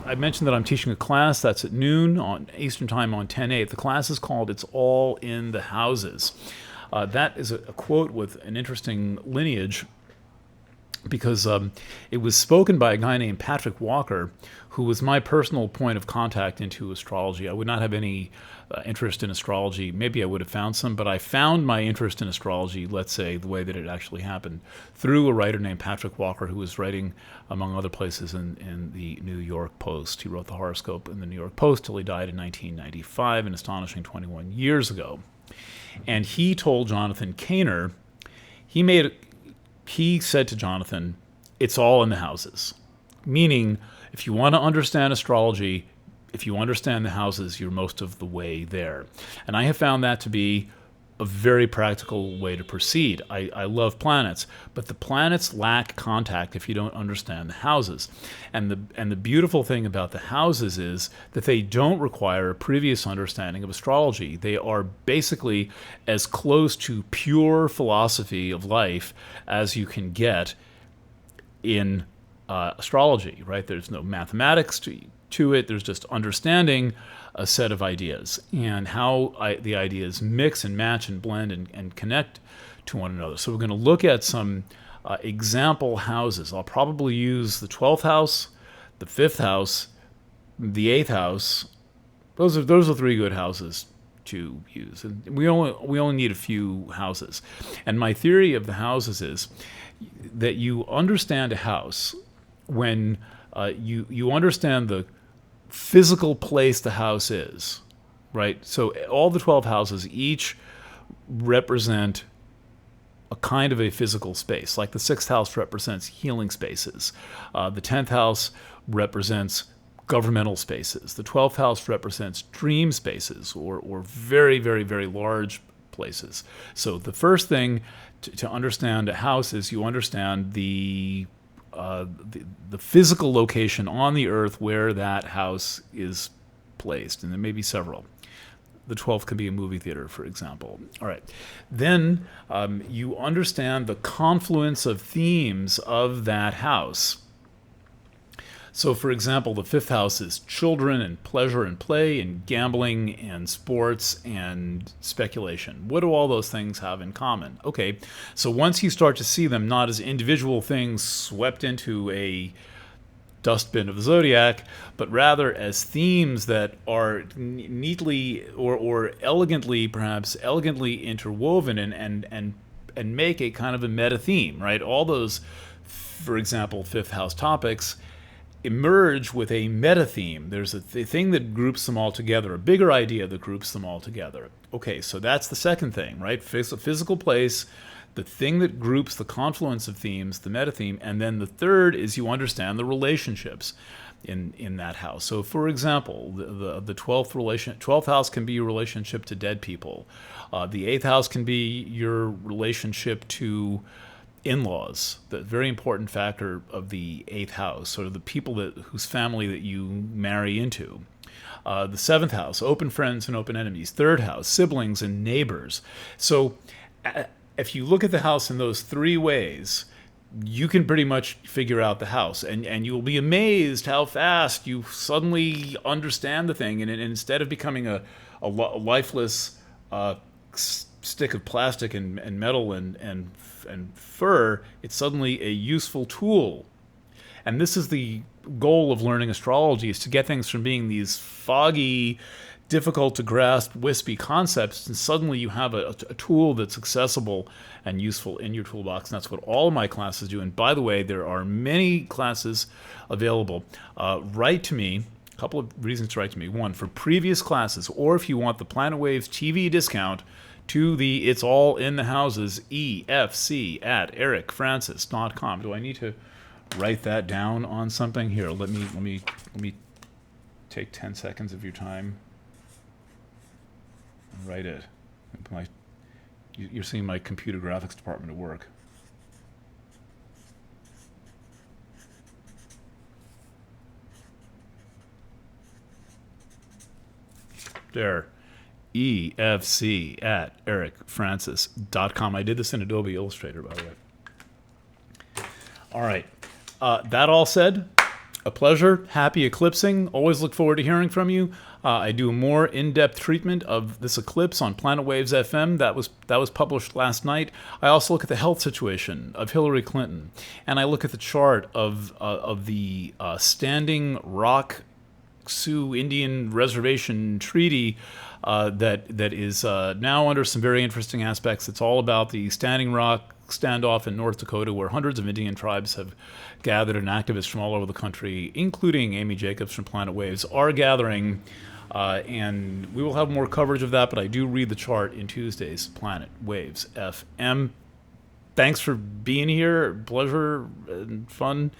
I mentioned that I'm teaching a class that's at noon on Eastern Time on 10/8. The class is called "It's All in the Houses." That is a quote with an interesting lineage, because it was spoken by a guy named Patrick Walker, who was my personal point of contact into astrology. I would not have any interest in astrology. Maybe I would have found some, but I found my interest in astrology, let's say, the way that it actually happened, through a writer named Patrick Walker, who was writing, among other places, in the New York Post. He wrote the horoscope in the New York Post till he died in 1995, an astonishing 21 years ago. And he told Jonathan Caner, he said to Jonathan, it's all in the houses. Meaning, if you want to understand astrology, if you understand the houses, you're most of the way there. And I have found that to be a very practical way to proceed. I love planets, but the planets lack contact if you don't understand the houses. And the beautiful thing about the houses is that they don't require a previous understanding of astrology. They are basically as close to pure philosophy of life as you can get in astrology, right? There's no mathematics to it. There's just understanding a set of ideas and how the ideas mix and match and blend and connect to one another. So we're going to look at some example houses. I'll probably use the 12th house, the 5th house, the 8th house. Those are three good houses to use. And we only need a few houses. And my theory of the houses is that you understand a house when you understand the physical place the house is, right? So all the 12 houses each represent a kind of a physical space. Like the 6th house represents healing spaces. The 10th house represents governmental spaces. The 12th house represents dream spaces or very, very, very large places. So the first thing to understand a house is you understand the physical location on the earth where that house is placed, and there may be several. The 12th could be a movie theater, for example. All right. Then you understand the confluence of themes of that house. So, for example, the 5th house is children and pleasure and play and gambling and sports and speculation. What do all those things have in common? Okay, so once you start to see them not as individual things swept into a dustbin of the zodiac, but rather as themes that are neatly or elegantly, perhaps elegantly interwoven and make a kind of a meta theme, right? All those, for example, 5th house topics emerge with a meta theme. There's a thing that groups them all together, a bigger idea that groups them all together. Okay, so that's the second thing, right? Physical place, the thing that groups the confluence of themes, the meta theme, and then the third is you understand the relationships in that house. So, for example, the 12th house can be your relationship to dead people. The 8th house can be your relationship to in-laws, the very important factor of the 8th house, sort of the people whose family that you marry into. The 7th house, open friends and open enemies. 3rd house, siblings and neighbors. So if you look at the house in those three ways, you can pretty much figure out the house, and you'll be amazed how fast you suddenly understand the thing, and instead of becoming a lifeless stick of plastic and metal and fur, it's suddenly a useful tool. And this is the goal of learning astrology, is to get things from being these foggy, difficult to grasp, wispy concepts, and suddenly you have a tool that's accessible and useful in your toolbox. And that's what all of my classes do. And by the way, there are many classes available. Write to me. A couple of reasons to write to me. One, for previous classes, or if you want the Planet Waves TV discount to the It's All in the Houses, EFC@ericfrancis.com. Do I need to write that down on something? Here, let me take 10 seconds of your time and write it. You're seeing my computer graphics department at work. There. EFC@ericfrancis.com. I did this in Adobe Illustrator, by the way. All right. That all said, A pleasure. Happy eclipsing. Always look forward to hearing from you. I do a more in-depth treatment of this eclipse on Planet Waves FM. That was published last night. I also look at the health situation of Hillary Clinton, and I look at the chart of the Standing Rock Sioux Indian Reservation Treaty that is now under some very interesting aspects. It's all about the Standing Rock standoff in North Dakota, where hundreds of Indian tribes have gathered, and activists from all over the country, including Amy Jacobs from Planet Waves, are gathering. And we will have more coverage of that, but I do read the chart in Tuesday's Planet Waves FM. Thanks for being here. Pleasure and fun.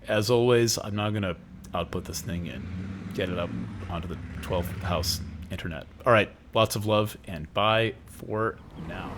As always, I'm now going to output this thing and get it up onto the 12th house internet. All right, lots of love, and bye for now.